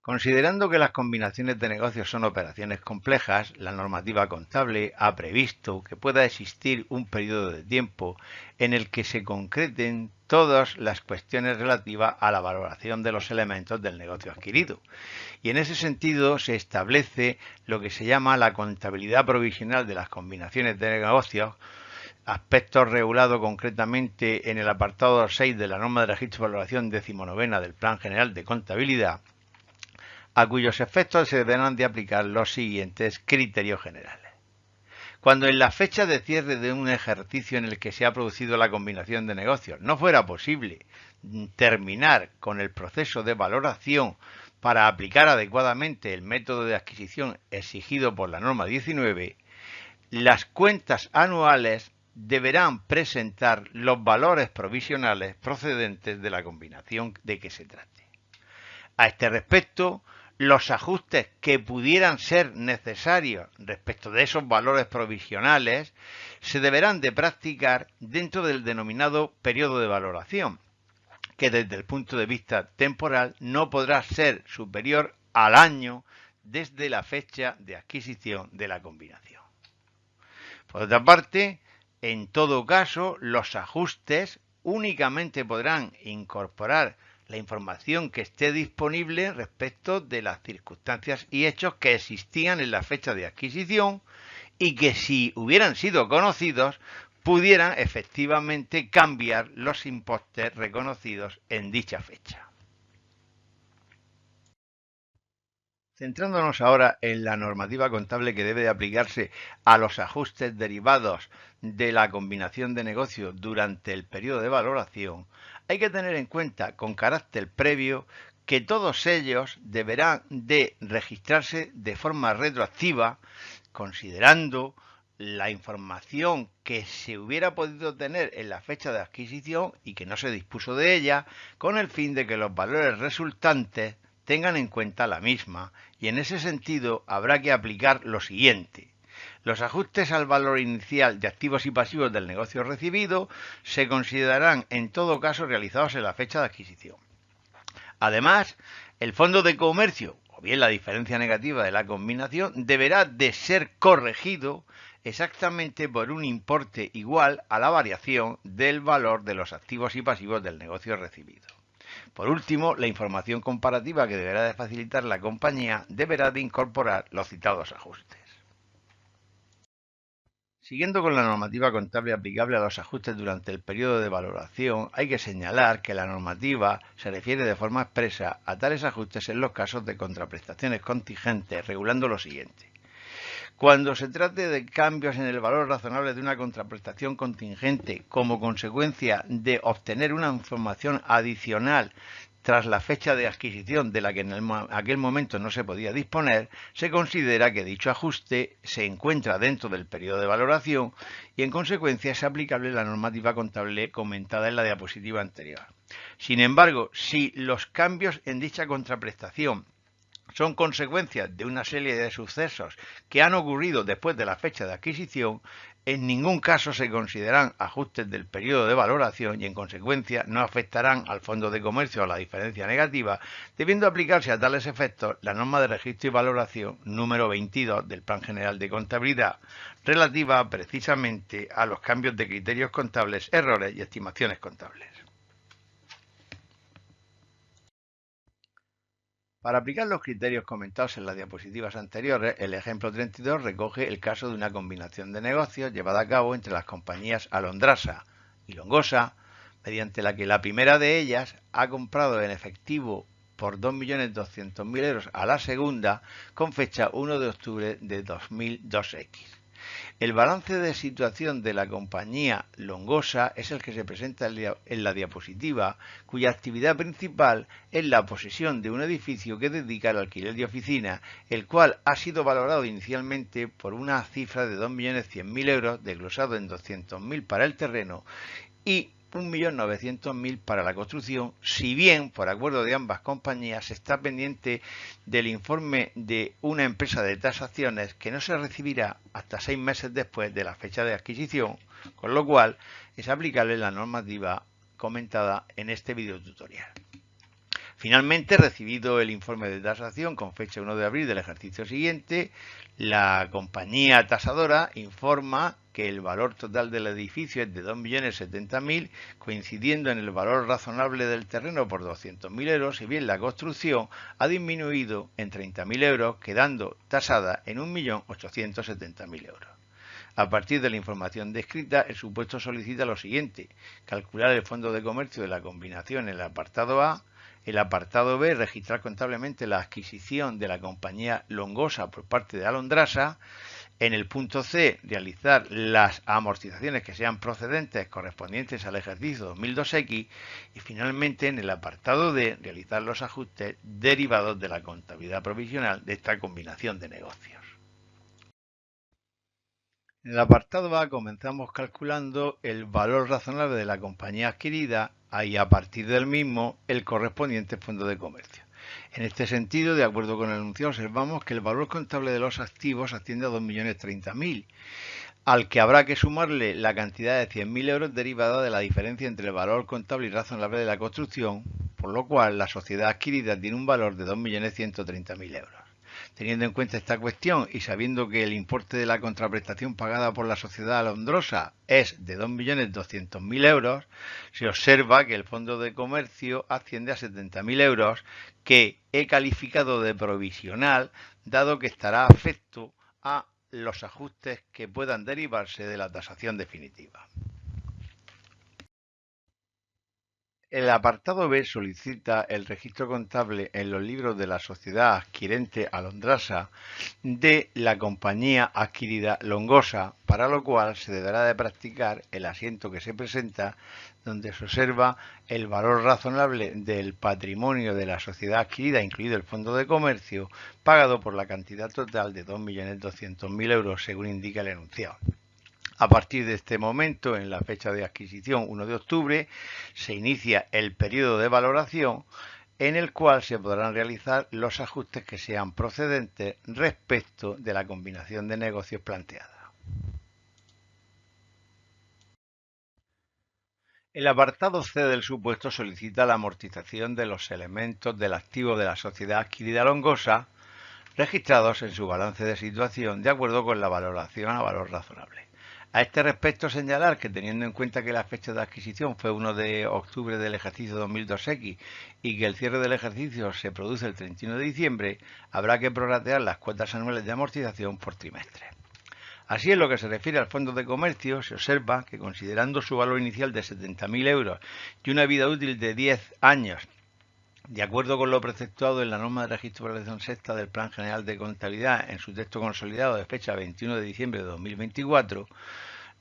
Considerando que las combinaciones de negocios son operaciones complejas, la normativa contable ha previsto que pueda existir un periodo de tiempo en el que se concreten todas las cuestiones relativas a la valoración de los elementos del negocio adquirido. Y en ese sentido se establece lo que se llama la contabilidad provisional de las combinaciones de negocios, aspectos regulados concretamente en el apartado 6 de la norma de registro y valoración 19ª del Plan General de Contabilidad, a cuyos efectos se deberán de aplicar los siguientes criterios generales. Cuando en la fecha de cierre de un ejercicio en el que se ha producido la combinación de negocios no fuera posible terminar con el proceso de valoración para aplicar adecuadamente el método de adquisición exigido por la norma 19, las cuentas anuales deberán presentar los valores provisionales procedentes de la combinación de que se trate. A este respecto, los ajustes que pudieran ser necesarios respecto de esos valores provisionales se deberán de practicar dentro del denominado periodo de valoración, que desde el punto de vista temporal no podrá ser superior al año desde la fecha de adquisición de la combinación. Por otra parte, en todo caso, los ajustes únicamente podrán incorporar la información que esté disponible respecto de las circunstancias y hechos que existían en la fecha de adquisición y que, si hubieran sido conocidos, pudieran efectivamente cambiar los importes reconocidos en dicha fecha. Centrándonos ahora en la normativa contable que debe de aplicarse a los ajustes derivados de la combinación de negocios durante el periodo de valoración, hay que tener en cuenta con carácter previo que todos ellos deberán de registrarse de forma retroactiva, considerando la información que se hubiera podido tener en la fecha de adquisición y que no se dispuso de ella, con el fin de que los valores resultantes tengan en cuenta la misma, y en ese sentido habrá que aplicar lo siguiente. Los ajustes al valor inicial de activos y pasivos del negocio recibido se considerarán en todo caso realizados en la fecha de adquisición. Además, el fondo de comercio, o bien la diferencia negativa de la combinación, deberá de ser corregido exactamente por un importe igual a la variación del valor de los activos y pasivos del negocio recibido. Por último, la información comparativa que deberá de facilitar la compañía deberá de incorporar los citados ajustes. Siguiendo con la normativa contable aplicable a los ajustes durante el periodo de valoración, hay que señalar que la normativa se refiere de forma expresa a tales ajustes en los casos de contraprestaciones contingentes, regulando lo siguiente. Cuando se trate de cambios en el valor razonable de una contraprestación contingente como consecuencia de obtener una información adicional tras la fecha de adquisición de la que en aquel momento no se podía disponer, se considera que dicho ajuste se encuentra dentro del periodo de valoración y en consecuencia es aplicable la normativa contable comentada en la diapositiva anterior. Sin embargo, si los cambios en dicha contraprestación son consecuencias de una serie de sucesos que han ocurrido después de la fecha de adquisición, en ningún caso se consideran ajustes del periodo de valoración y en consecuencia no afectarán al fondo de comercio o a la diferencia negativa, debiendo aplicarse a tales efectos la norma de registro y valoración número 22 del Plan General de Contabilidad, relativa precisamente a los cambios de criterios contables, errores y estimaciones contables. Para aplicar los criterios comentados en las diapositivas anteriores, el ejemplo 32 recoge el caso de una combinación de negocios llevada a cabo entre las compañías Alondrasa y Longosa, mediante la que la primera de ellas ha comprado en efectivo por 2.200.000 euros a la segunda con fecha 1 de octubre de 2002X. El balance de situación de la compañía Longosa es el que se presenta en la diapositiva, cuya actividad principal es la posesión de un edificio que dedica al alquiler de oficina, el cual ha sido valorado inicialmente por una cifra de 2.100.000 euros, desglosado en 200.000 para el terreno y 1.900.000 para la construcción, si bien, por acuerdo de ambas compañías, está pendiente del informe de una empresa de tasaciones que no se recibirá hasta 6 meses después de la fecha de adquisición, con lo cual es aplicable la normativa comentada en este videotutorial. Finalmente, recibido el informe de tasación con fecha 1 de abril del ejercicio siguiente, la compañía tasadora informa que el valor total del edificio es de 2.070.000, coincidiendo en el valor razonable del terreno por 200.000 euros, si bien la construcción ha disminuido en 30.000 euros, quedando tasada en 1.870.000 euros. A partir de la información descrita, el supuesto solicita lo siguiente: calcular el fondo de comercio de la combinación en el apartado A, el apartado B, registrar contablemente la adquisición de la compañía Longosa por parte de Alondrasa, en el punto C, realizar las amortizaciones que sean procedentes correspondientes al ejercicio 2002X y finalmente en el apartado D, realizar los ajustes derivados de la contabilidad provisional de esta combinación de negocios. En el apartado A comenzamos calculando el valor razonable de la compañía adquirida y a partir del mismo el correspondiente fondo de comercio. En este sentido, de acuerdo con el enunciado, observamos que el valor contable de los activos asciende a 2.030.000, al que habrá que sumarle la cantidad de 100.000 euros derivada de la diferencia entre el valor contable y razonable de la construcción, por lo cual la sociedad adquirida tiene un valor de 2.130.000 euros. Teniendo en cuenta esta cuestión y sabiendo que el importe de la contraprestación pagada por la sociedad Alondrosa es de 2.200.000 euros, se observa que el fondo de comercio asciende a 70.000 euros, que he calificado de provisional, dado que estará afecto a los ajustes que puedan derivarse de la tasación definitiva. El apartado B solicita el registro contable en los libros de la sociedad adquirente Alondrasa de la compañía adquirida Longosa, para lo cual se deberá de practicar el asiento que se presenta, donde se observa el valor razonable del patrimonio de la sociedad adquirida, incluido el fondo de comercio, pagado por la cantidad total de 2.200.000 euros, según indica el enunciado. A partir de este momento, en la fecha de adquisición 1 de octubre, se inicia el periodo de valoración en el cual se podrán realizar los ajustes que sean procedentes respecto de la combinación de negocios planteada. El apartado C del supuesto solicita la amortización de los elementos del activo de la sociedad adquirida Longosa registrados en su balance de situación de acuerdo con la valoración a valor razonable. A este respecto, señalar que teniendo en cuenta que la fecha de adquisición fue 1 de octubre del ejercicio 2002X y que el cierre del ejercicio se produce el 31 de diciembre, habrá que prorratear las cuotas anuales de amortización por trimestre. Así, en lo que se refiere al fondo de comercio, se observa que, considerando su valor inicial de 70.000 euros y una vida útil de 10 años, de acuerdo con lo preceptuado en la norma de registro de evaluación sexta del Plan General de Contabilidad en su texto consolidado de fecha 21 de diciembre de 2024,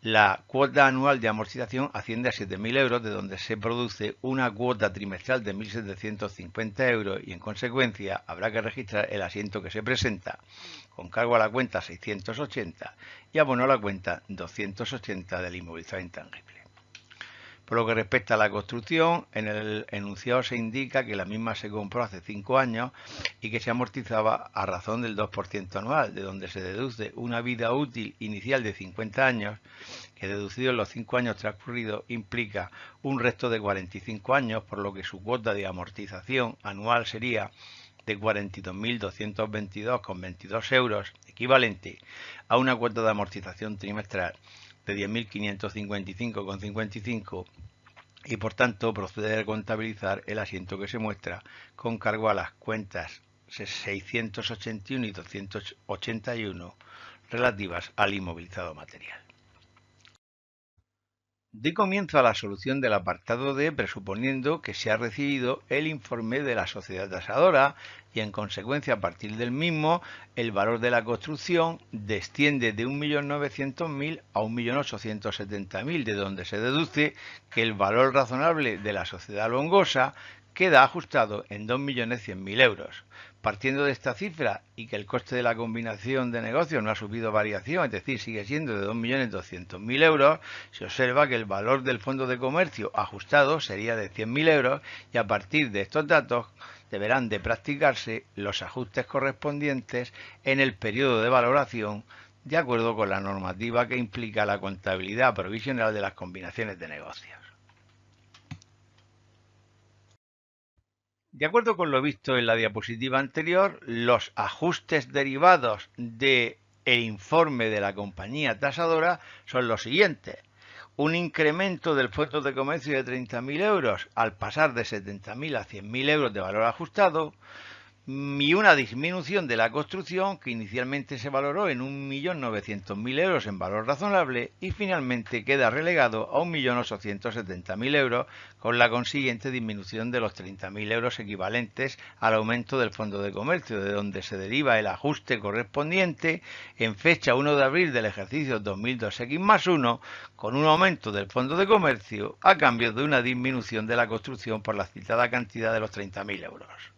la cuota anual de amortización asciende a 7.000 euros, de donde se produce una cuota trimestral de 1.750 euros y, en consecuencia, habrá que registrar el asiento que se presenta, con cargo a la cuenta 680 y abono a la cuenta 280 del inmovilizado intangible. Por lo que respecta a la construcción, en el enunciado se indica que la misma se compró hace 5 años y que se amortizaba a razón del 2% anual, de donde se deduce una vida útil inicial de 50 años, que deducido en los 5 años transcurridos implica un resto de 45 años, por lo que su cuota de amortización anual sería de 42.222,22 euros, equivalente a una cuota de amortización trimestral de 10.555,55 y por tanto proceder a contabilizar el asiento que se muestra con cargo a las cuentas 681 y 281 relativas al inmovilizado material. De comienzo a la solución del apartado D, presuponiendo que se ha recibido el informe de la sociedad tasadora y, en consecuencia, a partir del mismo, el valor de la construcción desciende de 1.900.000 a 1.870.000, de donde se deduce que el valor razonable de la sociedad Longosa queda ajustado en 2.100.000 euros. Partiendo de esta cifra y que el coste de la combinación de negocios no ha sufrido variación, es decir, sigue siendo de 2.200.000 euros, se observa que el valor del fondo de comercio ajustado sería de 100.000 euros y a partir de estos datos deberán de practicarse los ajustes correspondientes en el periodo de valoración de acuerdo con la normativa que implica la contabilidad provisional de las combinaciones de negocios. De acuerdo con lo visto en la diapositiva anterior, los ajustes derivados del informe de la compañía tasadora son los siguientes. Un incremento del fondo de comercio de 30.000 euros al pasar de 70.000 a 100.000 euros de valor ajustado, y una disminución de la construcción que inicialmente se valoró en 1.900.000 euros en valor razonable y finalmente queda relegado a 1.870.000 euros, con la consiguiente disminución de los 30.000 euros equivalentes al aumento del fondo de comercio, de donde se deriva el ajuste correspondiente en fecha 1 de abril del ejercicio 2002X+1, con un aumento del fondo de comercio a cambio de una disminución de la construcción por la citada cantidad de los 30.000 euros.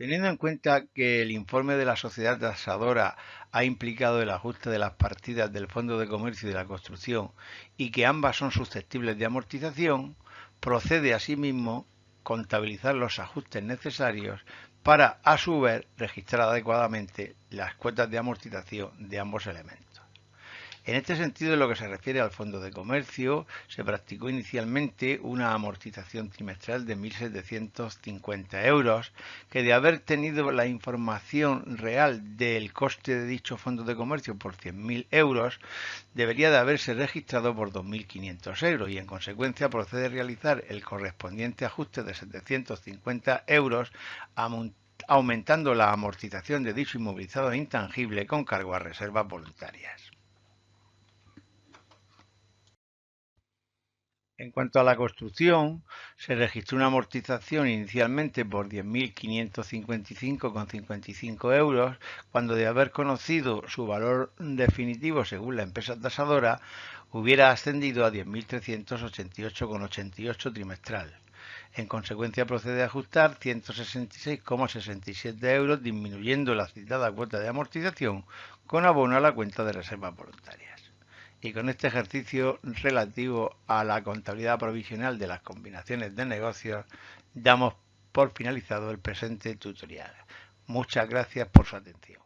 Teniendo en cuenta que el informe de la sociedad tasadora ha implicado el ajuste de las partidas del Fondo de Comercio y de la Construcción y que ambas son susceptibles de amortización, procede asimismo contabilizar los ajustes necesarios para, a su vez, registrar adecuadamente las cuotas de amortización de ambos elementos. En este sentido, en lo que se refiere al fondo de comercio, se practicó inicialmente una amortización trimestral de 1.750 euros, que de haber tenido la información real del coste de dicho fondo de comercio por 100.000 euros, debería de haberse registrado por 2.500 euros y en consecuencia procede a realizar el correspondiente ajuste de 750 euros aumentando la amortización de dicho inmovilizado intangible con cargo a reservas voluntarias. En cuanto a la construcción, se registró una amortización inicialmente por 10.555,55 euros, cuando de haber conocido su valor definitivo según la empresa tasadora, hubiera ascendido a 10.388,88 trimestral. En consecuencia procede a ajustar 166,67 euros, disminuyendo la citada cuota de amortización con abono a la cuenta de reservas voluntarias. Y con este ejercicio relativo a la contabilidad provisional de las combinaciones de negocios, damos por finalizado el presente tutorial. Muchas gracias por su atención.